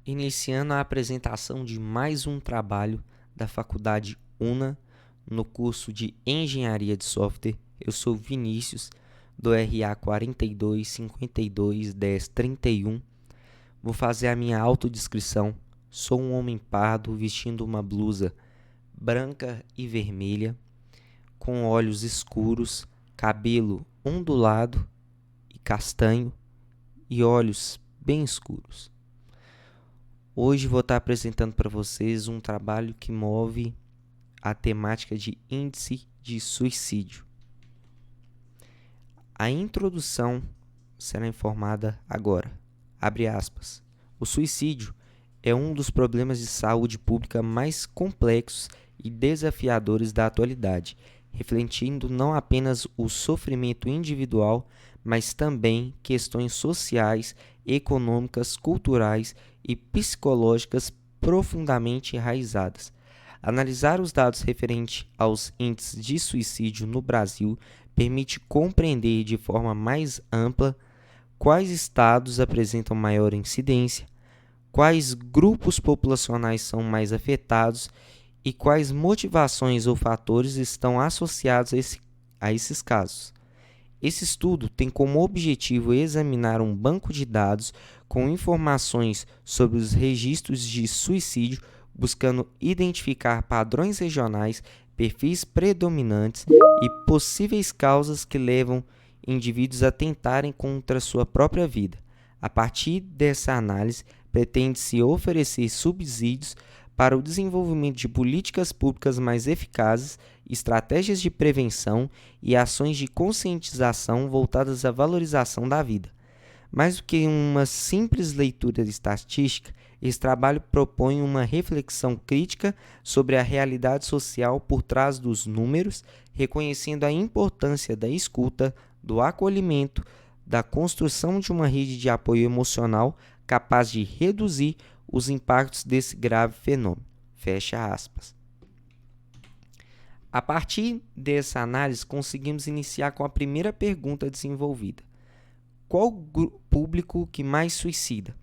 Iniciando a apresentação de mais um trabalho da Faculdade UNA no curso de Engenharia de Software. Eu sou Vinícius, do RA 42521031. Vou fazer a minha autodescrição. Sou um homem pardo vestindo uma blusa branca e vermelha, com olhos escuros, cabelo ondulado e castanho e olhos bem escuros. Hoje vou estar apresentando para vocês um trabalho que move a temática de índice de suicídio. A introdução será informada agora. Abre aspas. O suicídio é um dos problemas de saúde pública mais complexos e desafiadores da atualidade, refletindo não apenas o sofrimento individual, mas também questões sociais, econômicas, culturais e psicológicas profundamente enraizadas. Analisar os dados referentes aos índices de suicídio no Brasil permite compreender de forma mais ampla quais estados apresentam maior incidência, quais grupos populacionais são mais afetados e quais motivações ou fatores estão associados a esses casos. Esse estudo tem como objetivo examinar um banco de dados com informações sobre os registros de suicídio, buscando identificar padrões regionais, perfis predominantes e possíveis causas que levam indivíduos a tentarem contra sua própria vida. A partir dessa análise, pretende-se oferecer subsídios para o desenvolvimento de políticas públicas mais eficazes, estratégias de prevenção e ações de conscientização voltadas à valorização da vida. Mais do que uma simples leitura de estatística, esse trabalho propõe uma reflexão crítica sobre a realidade social por trás dos números, reconhecendo a importância da escuta, do acolhimento, da construção de uma rede de apoio emocional capaz de reduzir os impactos desse grave fenômeno. Fecha aspas. A partir dessa análise, conseguimos iniciar com a primeira pergunta desenvolvida. Qual o público que mais suicida?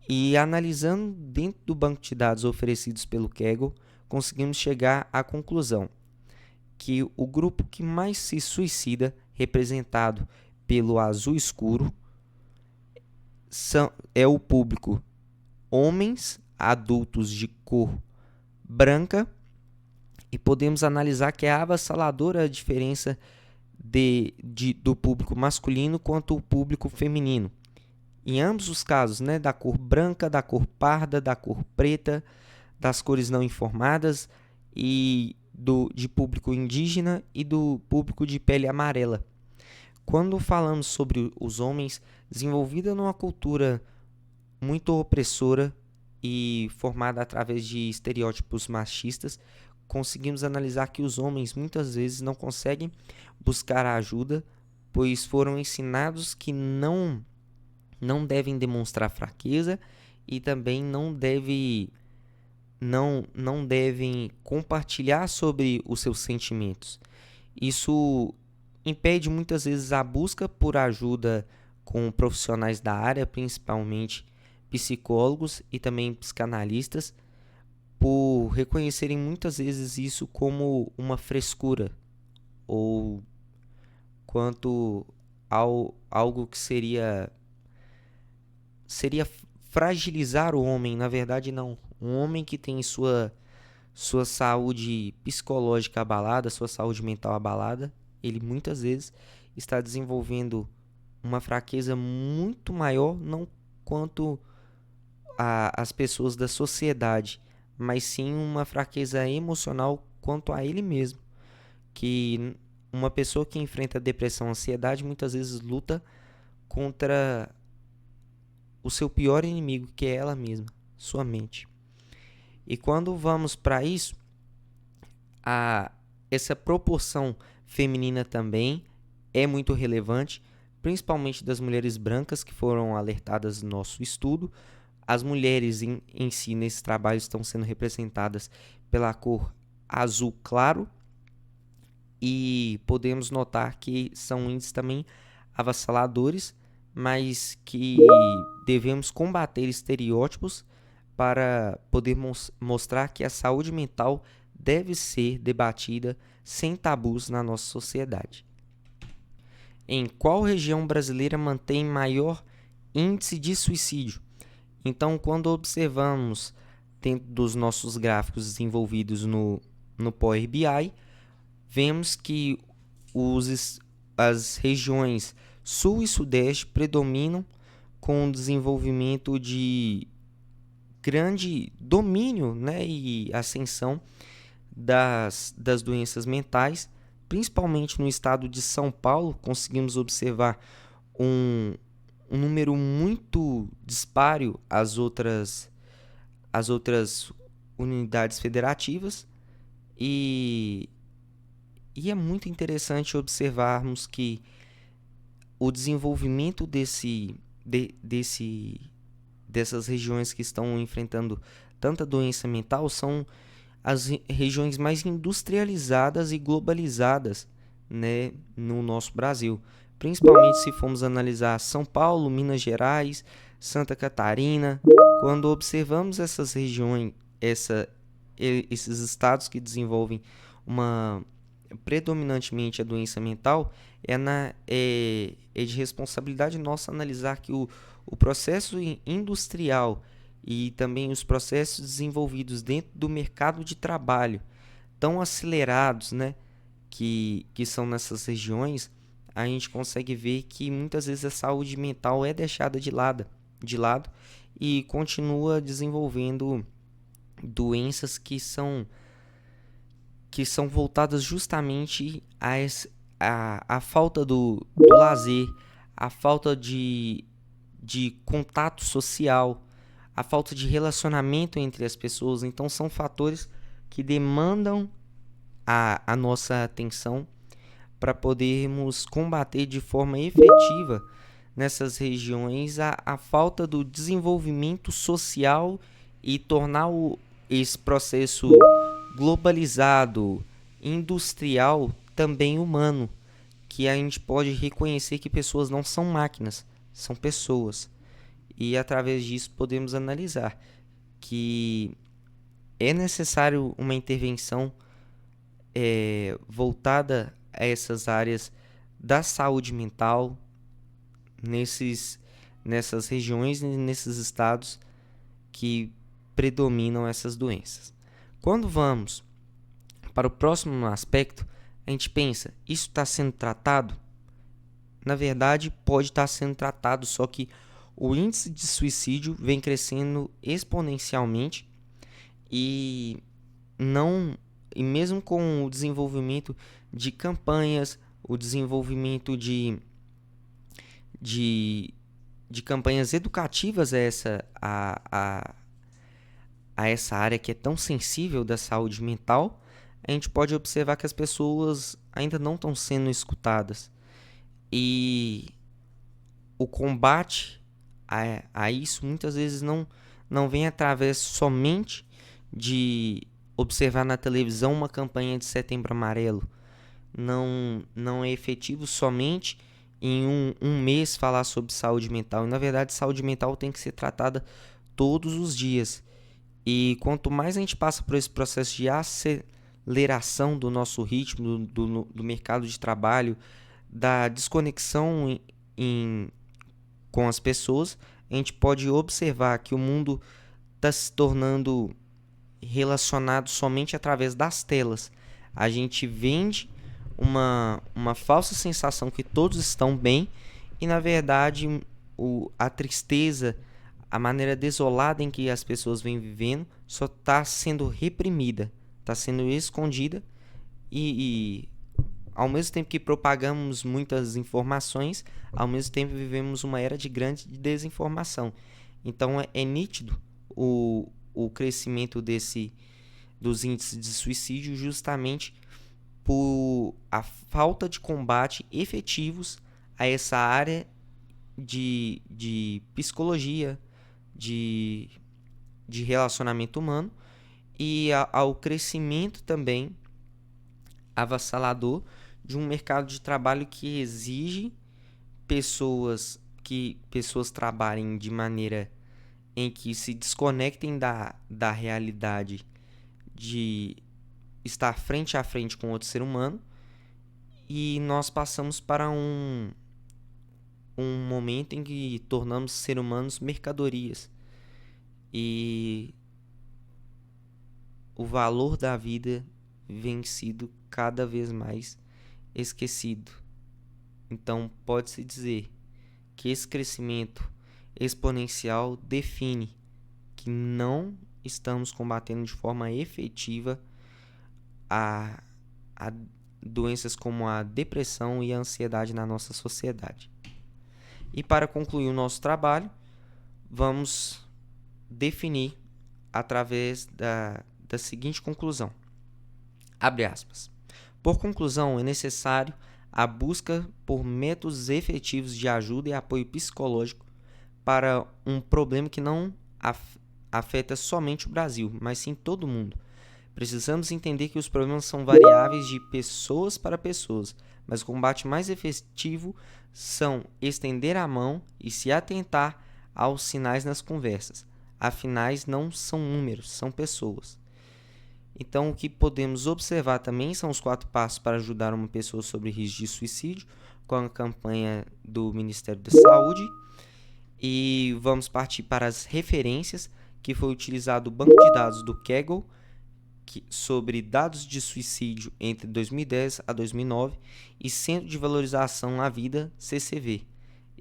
E analisando dentro do banco de dados oferecidos pelo Kaggle, conseguimos chegar à conclusão que o grupo que mais se suicida, representado pelo azul escuro, é o público homens adultos de cor branca, e podemos analisar que é avassaladora a diferença do público masculino quanto o público feminino. Em ambos os casos, da cor branca, da cor parda, da cor preta, das cores não informadas e de público indígena e do público de pele amarela. Quando falamos sobre os homens, desenvolvida numa cultura muito opressora e formada através de estereótipos machistas, conseguimos analisar que os homens muitas vezes não conseguem buscar ajuda, pois foram ensinados que não devem demonstrar fraqueza e também não devem compartilhar sobre os seus sentimentos. Isso impede muitas vezes a busca por ajuda com profissionais da área, principalmente psicólogos e também psicanalistas, por reconhecerem muitas vezes isso como uma frescura ou quanto algo que seria fragilizar o homem. Na verdade, não. Um homem que tem sua saúde psicológica abalada, sua saúde mental abalada, ele muitas vezes está desenvolvendo uma fraqueza muito maior, não quanto as pessoas da sociedade, mas sim uma fraqueza emocional quanto a ele mesmo. Que uma pessoa que enfrenta depressão, ansiedade, muitas vezes luta contra o seu pior inimigo, que é ela mesma, sua mente. E quando vamos para isso, essa proporção feminina também é muito relevante, principalmente das mulheres brancas que foram alertadas no nosso estudo. As mulheres em si, nesse trabalho, estão sendo representadas pela cor azul claro, e podemos notar que são índices também avassaladores, mas que devemos combater estereótipos para poder mostrar que a saúde mental deve ser debatida sem tabus na nossa sociedade. Em qual região brasileira mantém maior índice de suicídio? Então, quando observamos dentro dos nossos gráficos desenvolvidos no Power BI, vemos que as regiões Sul e Sudeste predominam com o desenvolvimento de grande domínio, né, e ascensão das doenças mentais, principalmente no estado de São Paulo. Conseguimos observar um número muito disparo às outras unidades federativas, e é muito interessante observarmos que o desenvolvimento dessas regiões que estão enfrentando tanta doença mental são as regiões mais industrializadas e globalizadas, né, no nosso Brasil. Principalmente se formos analisar São Paulo, Minas Gerais, Santa Catarina. Quando observamos essas regiões, esses estados que desenvolvem predominantemente a doença mental, é de responsabilidade nossa analisar que o processo industrial e também os processos desenvolvidos dentro do mercado de trabalho tão acelerados, né, que são nessas regiões, a gente consegue ver que muitas vezes a saúde mental é deixada de lado e continua desenvolvendo doenças que são voltadas justamente a falta do lazer, a falta de contato social, a falta de relacionamento entre as pessoas. Então são fatores que demandam a nossa atenção para podermos combater de forma efetiva nessas regiões a falta do desenvolvimento social e tornar esse processo globalizado, industrial, também humano, que a gente pode reconhecer que pessoas não são máquinas, são pessoas. E através disso podemos analisar que é necessário uma intervenção voltada a essas áreas da saúde mental nessas regiões e nesses estados que predominam essas doenças. Quando vamos para o próximo aspecto, a gente pensa, isso está sendo tratado? Na verdade, pode estar sendo tratado, só que o índice de suicídio vem crescendo exponencialmente e mesmo com o desenvolvimento de campanhas, o desenvolvimento de campanhas educativas a essa área que é tão sensível da saúde mental, a gente pode observar que as pessoas ainda não estão sendo escutadas. E o combate a isso muitas vezes não vem através somente de observar na televisão uma campanha de Setembro Amarelo. Não é efetivo somente em um mês falar sobre saúde mental. E, na verdade, saúde mental tem que ser tratada todos os dias. E quanto mais a gente passa por esse processo de aceleração do nosso ritmo, do mercado de trabalho, da desconexão com as pessoas, a gente pode observar que o mundo está se tornando relacionado somente através das telas. A gente vende uma falsa sensação que todos estão bem e, na verdade, a tristeza, a maneira desolada em que as pessoas vêm vivendo só está sendo reprimida, está sendo escondida e ao mesmo tempo que propagamos muitas informações, ao mesmo tempo vivemos uma era de grande desinformação. Então é nítido o crescimento dos índices de suicídio justamente por a falta de combate efetivos a essa área de psicologia, de relacionamento humano e ao crescimento também avassalador de um mercado de trabalho que exige pessoas que pessoas trabalhem de maneira em que se desconectem da realidade de estar frente a frente com outro ser humano, e nós passamos para um momento em que tornamos seres humanos mercadorias, e o valor da vida vem sido cada vez mais esquecido. Então, pode-se dizer que esse crescimento exponencial define que não estamos combatendo de forma efetiva a doenças como a depressão e a ansiedade na nossa sociedade. E para concluir o nosso trabalho, vamos definir através da seguinte conclusão. Abre aspas. Por conclusão, é necessário a busca por métodos efetivos de ajuda e apoio psicológico para um problema que não afeta somente o Brasil, mas sim todo mundo. Precisamos entender que os problemas são variáveis de pessoas para pessoas, mas o combate mais efetivo são estender a mão e se atentar aos sinais nas conversas. Afinal, não são números, são pessoas. Então, o que podemos observar também são os 4 passos para ajudar uma pessoa sobre risco de suicídio, com a campanha do Ministério da Saúde. E vamos partir para as referências, que foi utilizado o banco de dados do Kaggle sobre dados de suicídio entre 2010 a 2009 e Centro de Valorização à Vida, CCV.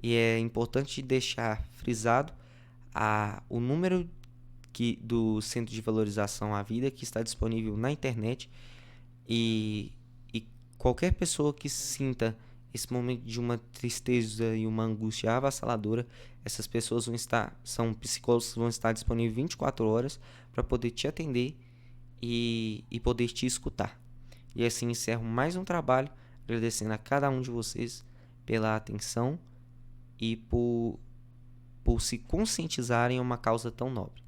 E é importante deixar frisado o número do Centro de Valorização à Vida, que está disponível na internet, e qualquer pessoa que sinta esse momento de uma tristeza e uma angústia avassaladora, essas pessoas são psicólogos que vão estar disponíveis 24 horas para poder te atender e poder te escutar. E assim encerro mais um trabalho, agradecendo a cada um de vocês pela atenção e por se conscientizarem em uma causa tão nobre.